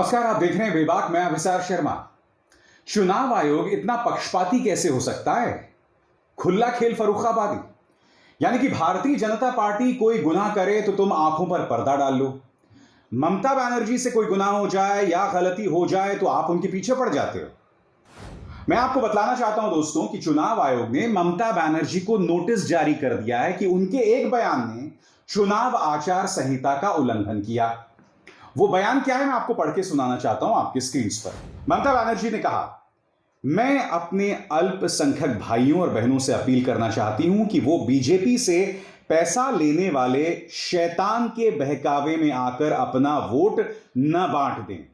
नमस्कार, आप देख रहे हैं बेबाक। मैं अभिसार शर्मा। चुनाव आयोग इतना पक्षपाती कैसे हो सकता है? खुला खेल फर्रुखाबादी, यानी कि भारतीय जनता पार्टी कोई गुनाह करे तो तुम आंखों पर पर्दा डाल लो। ममता बनर्जी से कोई गुनाह हो जाए या गलती हो जाए तो आप उनके पीछे पड़ जाते हो। मैं आपको बतलाना चाहता हूं दोस्तों कि चुनाव आयोग ने ममता बनर्जी को नोटिस जारी कर दिया है कि उनके एक बयान ने चुनाव आचार संहिता का उल्लंघन किया। वो बयान क्या है, मैं आपको पढ़ के सुनाना चाहता हूं आपकी स्क्रीन पर। ममता बनर्जी ने कहा, मैं अपने अल्पसंख्यक भाइयों और बहनों से अपील करना चाहती हूं कि वो बीजेपी से पैसा लेने वाले शैतान के बहकावे में आकर अपना वोट न बांट दें।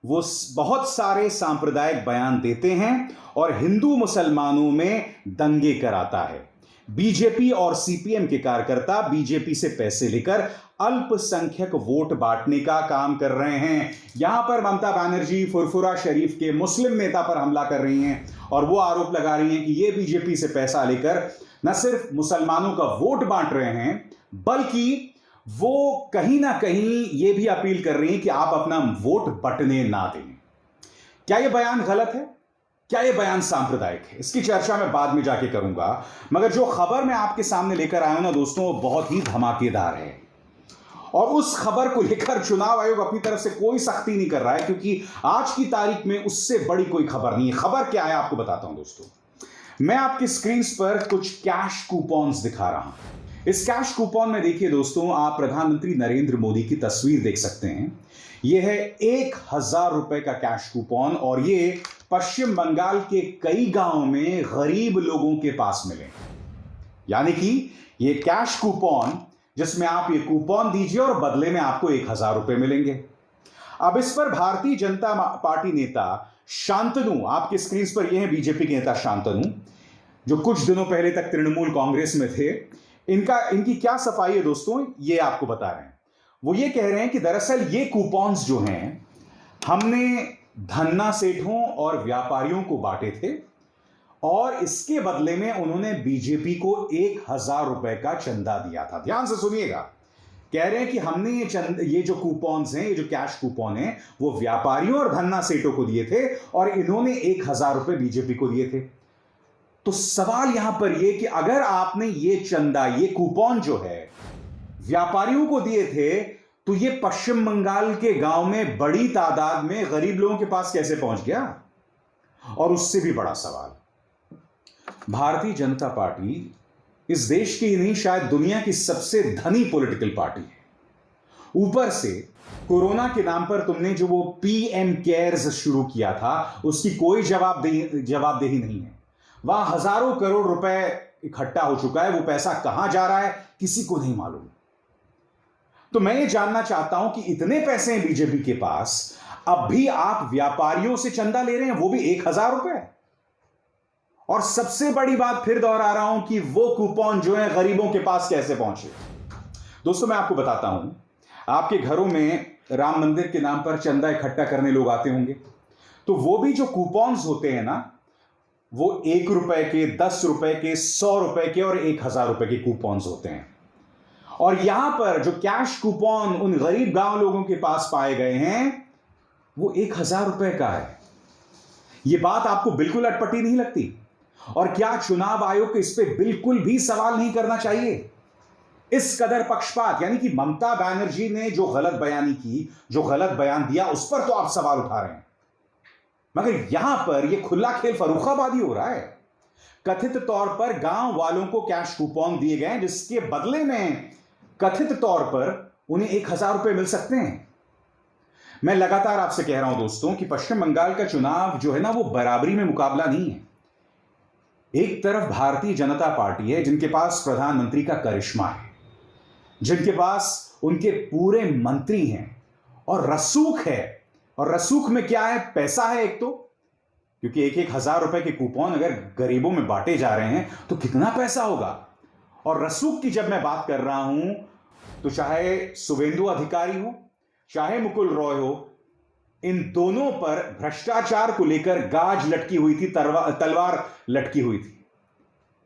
वो बहुत सारे सांप्रदायिक बयान देते हैं और हिंदू मुसलमानों में दंगे कराता है। बीजेपी और सीपीएम के कार्यकर्ता बीजेपी से पैसे लेकर अल्पसंख्यक वोट बांटने का काम कर रहे हैं। यहां पर ममता बनर्जी फुरफुरा शरीफ के मुस्लिम नेता पर हमला कर रही हैं और वो आरोप लगा रही हैं कि ये बीजेपी से पैसा लेकर न सिर्फ मुसलमानों का वोट बांट रहे हैं, बल्कि वो कहीं ना कहीं ये भी अपील कर रही हैं कि आप अपना वोट बंटने ना दें। क्या यह बयान गलत है? क्या यह बयान सांप्रदायिक है? इसकी चर्चा मैं बाद में जाके करूंगा, मगर जो खबर मैं आपके सामने लेकर आया हूं ना दोस्तों, वो बहुत ही धमाकेदार है और उस खबर को लेकर चुनाव आयोग अपनी तरफ से कोई सख्ती नहीं कर रहा है, क्योंकि आज की तारीख में उससे बड़ी कोई खबर नहीं है। खबर क्या है आपको बताता हूं दोस्तों। मैं आपकी स्क्रीन पर कुछ कैश कूपन्स दिखा रहा हूं। इस कैश कूपन में देखिए दोस्तों, आप प्रधानमंत्री नरेंद्र मोदी की तस्वीर देख सकते हैं। यह है 1000 रुपए का कैश कूपन और ये पश्चिम बंगाल के कई गांवों में गरीब लोगों के पास मिले। यानी कि ये कैश कूपन जिसमें आप ये कूपन दीजिए और बदले में आपको 1000 रुपए मिलेंगे। अब इस पर भारतीय जनता पार्टी नेता शांतनु, आपकी स्क्रीन पर ये है बीजेपी के नेता शांतनु, जो कुछ दिनों पहले तक तृणमूल कांग्रेस में थे। इनकी क्या सफाई है दोस्तों, ये आपको बता रहे हैं। वो ये कह रहे हैं कि दरअसल ये कूपन्स जो हैं हमने धन्ना सेठों और व्यापारियों को बांटे थे और इसके बदले में उन्होंने बीजेपी को 1000 रुपए का चंदा दिया था। ध्यान से सुनिएगा, कह रहे हैं कि हमने ये जो कूपन्स हैं, ये जो कैश कूपन है, वो व्यापारियों और धन्ना सेठों को दिए थे और इन्होंने 1000 रुपए बीजेपी को दिए थे। तो सवाल यहां पर यह कि अगर आपने ये चंदा, ये कूपन जो है व्यापारियों को दिए थे, तो ये पश्चिम बंगाल के गांव में बड़ी तादाद में गरीब लोगों के पास कैसे पहुंच गया? और उससे भी बड़ा सवाल, भारतीय जनता पार्टी इस देश की ही नहीं, शायद दुनिया की सबसे धनी पॉलिटिकल पार्टी है। ऊपर से कोरोना के नाम पर तुमने जो वो पीएम केयर्स शुरू किया था, उसकी कोई जवाबदेही नहीं है। वहां हजारों करोड़ रुपए इकट्ठा हो चुका है, वो पैसा कहां जा रहा है किसी को नहीं मालूम। तो मैं ये जानना चाहता हूं कि इतने पैसे हैं बीजेपी के पास, अब भी आप व्यापारियों से चंदा ले रहे हैं, वो भी 1000 रुपए। और सबसे बड़ी बात फिर दोहरा रहा हूं कि वो कूपन जो है गरीबों के पास कैसे पहुंचे। दोस्तों मैं आपको बताता हूं, आपके घरों में राम मंदिर के नाम पर चंदा इकट्ठा करने लोग आते होंगे, तो वो भी जो कूपन्स होते हैं ना, वो 1 रुपए के, 10 रुपए के, 100 रुपए के और 1000 रुपए के कूपन्स होते हैं। और यहां पर जो कैश कूपन उन गरीब गांव लोगों के पास पाए गए हैं, वो 1000 रुपए का है। यह बात आपको बिल्कुल अटपटी नहीं लगती? और क्या चुनाव आयोग को इस पे बिल्कुल भी सवाल नहीं करना चाहिए? इस कदर पक्षपात, यानी कि ममता बनर्जी ने जो गलत बयानी की, जो गलत बयान दिया, उस पर तो आप सवाल उठा रहे हैं, मगर यहां पर यह खुला खेल फर्रुखाबादी हो रहा है। कथित तौर पर गांव वालों को कैश कूपन दिए गए, जिसके बदले में कथित तौर पर उन्हें 1000 रुपए मिल सकते हैं। मैं लगातार आपसे कह रहा हूं दोस्तों कि पश्चिम बंगाल का चुनाव जो है ना, वो बराबरी में मुकाबला नहीं है। एक तरफ भारतीय जनता पार्टी है जिनके पास प्रधानमंत्री का करिश्मा है, जिनके पास उनके पूरे मंत्री हैं और रसूख है। और रसूख में क्या है? पैसा है एक तो, क्योंकि 1000 रुपए के कूपन अगर गरीबों में बांटे जा रहे हैं तो कितना पैसा होगा। और रसूख की जब मैं बात कर रहा हूं, तो चाहे शुभेंदु अधिकारी हो, चाहे मुकुल रॉय हो, इन दोनों पर भ्रष्टाचार को लेकर गाज लटकी हुई थी, तलवार लटकी हुई थी,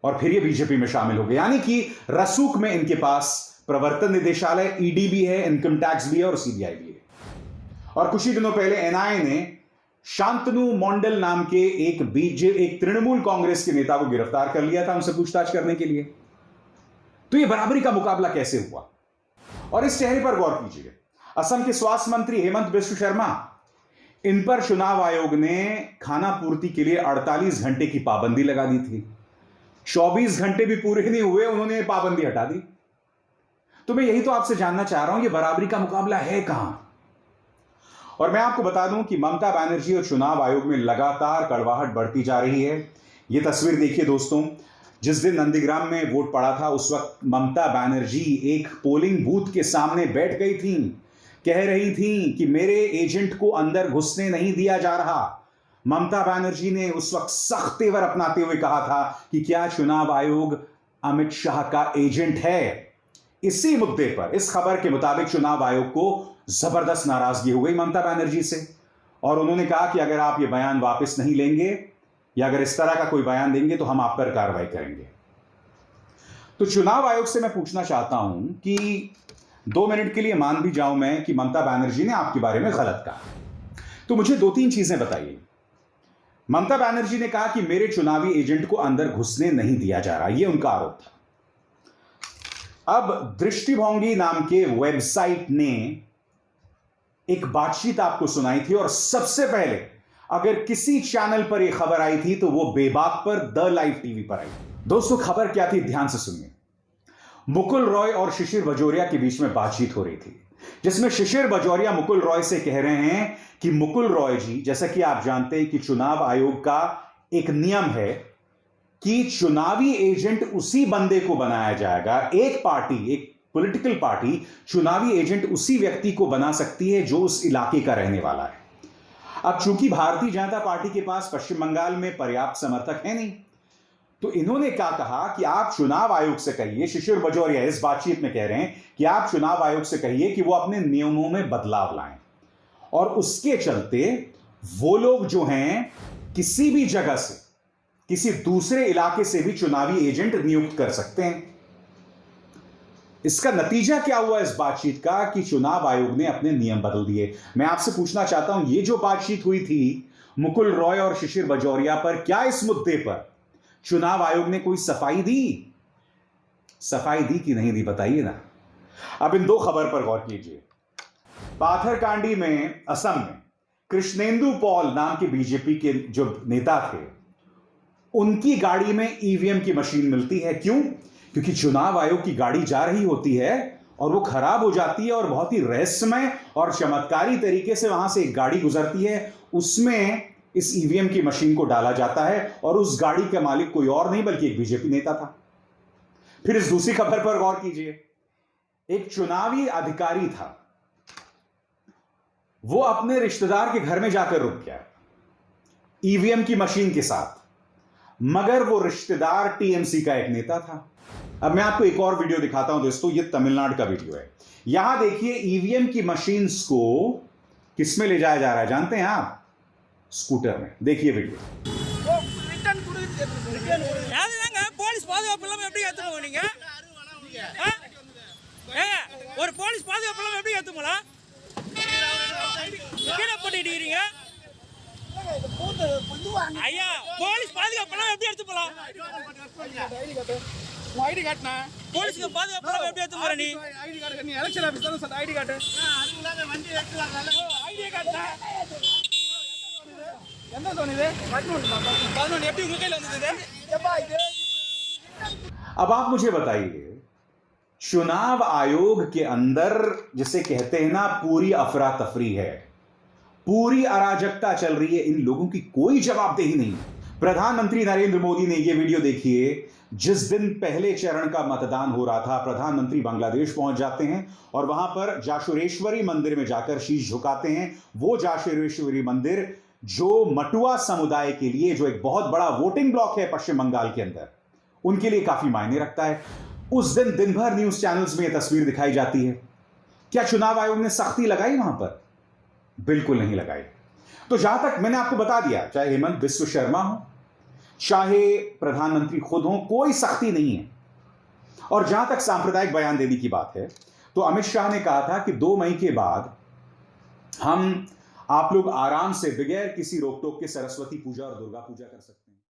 और फिर ये बीजेपी में शामिल हो गए। यानी कि रसूख में इनके पास प्रवर्तन निदेशालय, ईडी भी है, इनकम टैक्स भी है और सीबीआई भी है। और कुछ ही दिनों पहले एनआईए ने शांतनु मंडल नाम के एक तृणमूल कांग्रेस के नेता को गिरफ्तार कर लिया था उनसे पूछताछ करने के लिए। तो यह बराबरी का मुकाबला कैसे हुआ? और इस चेहरे पर गौर कीजिए, असम के स्वास्थ्य मंत्री हेमंत बिस्व शर्मा, इन पर चुनाव आयोग ने खाना पूर्ति के लिए 48 घंटे की पाबंदी लगा दी थी। 24 घंटे भी पूरे नहीं हुए, उन्होंने पाबंदी हटा दी। तो मैं यही तो आपसे जानना चाह रहा हूं, यह बराबरी का मुकाबला है कहां? और मैं आपको बता दूं कि ममता बनर्जी और चुनाव आयोग में लगातार कड़वाहट बढ़ती जा रही है। यह तस्वीर देखिए दोस्तों, जिस दिन नंदीग्राम में वोट पड़ा था उस वक्त ममता बनर्जी एक पोलिंग बूथ के सामने बैठ गई थी, कह रही थी कि मेरे एजेंट को अंदर घुसने नहीं दिया जा रहा। ममता बनर्जी ने उस वक्त सख्त तेवर अपनाते हुए कहा था कि क्या चुनाव आयोग अमित शाह का एजेंट है? इसी मुद्दे पर, इस खबर के मुताबिक चुनाव आयोग को जबरदस्त नाराजगी हो गई ममता बनर्जी से, और उन्होंने कहा कि अगर आप ये बयान वापस नहीं लेंगे या अगर इस तरह का कोई बयान देंगे तो हम आप पर कार्रवाई करेंगे। तो चुनाव आयोग से मैं पूछना चाहता हूं कि 2 मिनट के लिए मान भी जाऊं मैं कि ममता बनर्जी ने आपके बारे में गलत कहा, तो मुझे 2-3 चीजें बताइए। ममता बनर्जी ने कहा कि मेरे चुनावी एजेंट को अंदर घुसने नहीं दिया जा रहा, यह उनका आरोप था। अब दृष्टिभोंगी नाम के वेबसाइट ने एक बातचीत आपको सुनाई थी, और सबसे पहले अगर किसी चैनल पर यह खबर आई थी तो वो बेबाक पर द लाइव टीवी पर आई। दोस्तों खबर क्या थी, ध्यान से सुनिए। मुकुल रॉय और शिशिर बजोरिया के बीच में बातचीत हो रही थी, जिसमें शिशिर बजोरिया मुकुल रॉय से कह रहे हैं कि मुकुल रॉय जी, जैसा कि आप जानते हैं कि चुनाव आयोग का एक नियम है कि चुनावी एजेंट उसी बंदे को बनाया जाएगा। एक पॉलिटिकल पार्टी चुनावी एजेंट उसी व्यक्ति को बना सकती है जो उस इलाके का रहने वाला है। अब चूंकि भारतीय जनता पार्टी के पास पश्चिम बंगाल में पर्याप्त समर्थक है नहीं, तो इन्होंने क्या कहा कि आप चुनाव आयोग से कहिए, शिशिर बजोरिया इस बातचीत में कह रहे हैं कि आप चुनाव आयोग से कहिए कि वो अपने नियमों में बदलाव लाएं, और उसके चलते वो लोग जो हैं किसी भी जगह से, किसी दूसरे इलाके से भी चुनावी एजेंट नियुक्त कर सकते हैं। इसका नतीजा क्या हुआ इस बातचीत का कि चुनाव आयोग ने अपने नियम बदल दिए। मैं आपसे पूछना चाहता हूं, ये जो बातचीत हुई थी मुकुल रॉय और शिशिर बजोरिया पर, क्या इस मुद्दे पर चुनाव आयोग ने कोई सफाई दी? सफाई दी कि नहीं दी, बताइए ना। अब इन 2 खबर पर गौर कीजिए। पाथरकांडी में, असम में, कृष्णेंदु पॉल नाम के बीजेपी के जो नेता थे, उनकी गाड़ी में ईवीएम की मशीन मिलती है। क्यों? क्योंकि चुनाव आयोग की गाड़ी जा रही होती है और वो खराब हो जाती है, और बहुत ही रहस्यमय और चमत्कारी तरीके से वहां से एक गाड़ी गुजरती है, उसमें इस ईवीएम की मशीन को डाला जाता है, और उस गाड़ी का मालिक कोई और नहीं बल्कि एक बीजेपी नेता था। फिर इस दूसरी खबर पर गौर कीजिए। एक चुनावी अधिकारी था, वो अपने रिश्तेदार के घर में जाकर रुक गया ईवीएम की मशीन के साथ, मगर वो रिश्तेदार टीएमसी का एक नेता था। अब मैं आपको एक और वीडियो दिखाता हूं दोस्तों, ये तमिलनाडु का वीडियो है। यहां देखिए ईवीएम की मशीन्स को किसमें ले जाया जा रहा है जानते हैं आप? स्कूटर में। देखिए वीडियो। போலீஸ் பாதுகாப்பு இல்லாம எப்படி ஏத்து போவீங்க? ஒரு போலீஸ் பாதுகாப்பு இல்லாம எப்படி ஏத்து போலாம்? கீழே போட்டுட்டீங்க ஐயா, போலீஸ் பாதுகாப்பு இல்லாம எப்படி எடுத்து போலாம்? ஐடி காட்டுனா போலீஸ்க்கு பாதுகாப்பு இல்லாம எப்படி ஏத்து போற? நீ ஐடி கார்டு, நீ எலெக்ஷன் ஆபீசர் தான் ஐடி கார்டு. அதுக்குள்ள வண்டி எடுத்துறாங்கல. ஐடி கார்டு என்ன சொன்னீங்க? 11 எப்படி உங்க கையில வந்தது? ஏப்பா இது। अब आप मुझे बताइए, चुनाव आयोग के अंदर जिसे कहते हैं ना पूरी अफरा तफरी है, पूरी अराजकता चल रही है, इन लोगों की कोई जवाबदेही नहीं। प्रधानमंत्री नरेंद्र मोदी ने यह वीडियो देखिए, जिस दिन पहले चरण का मतदान हो रहा था, प्रधानमंत्री बांग्लादेश पहुंच जाते हैं और वहां पर जाशुरेश्वरी मंदिर में जाकर शीश झुकाते हैं। वो जाशुरेश्वरी मंदिर जो मटुआ समुदाय के लिए, जो एक बहुत बड़ा वोटिंग ब्लॉक है पश्चिम बंगाल के अंदर, उनके लिए काफी मायने रखता है। उस दिन दिन भर न्यूज चैनल्स में यह तस्वीर दिखाई जाती है। क्या चुनाव आयोग ने सख्ती लगाई वहां पर? बिल्कुल नहीं लगाई। तो जहां तक मैंने आपको बता दिया, चाहे हेमंत बिस्व शर्मा हो, चाहे प्रधानमंत्री खुद हो, कोई सख्ती नहीं है। और जहां तक सांप्रदायिक बयान देने की बात है, तो अमित शाह ने कहा था कि 2 मई के बाद हम आप लोग आराम से बगैर किसी रोक टोक के सरस्वती पूजा और दुर्गा पूजा कर सकते हैं।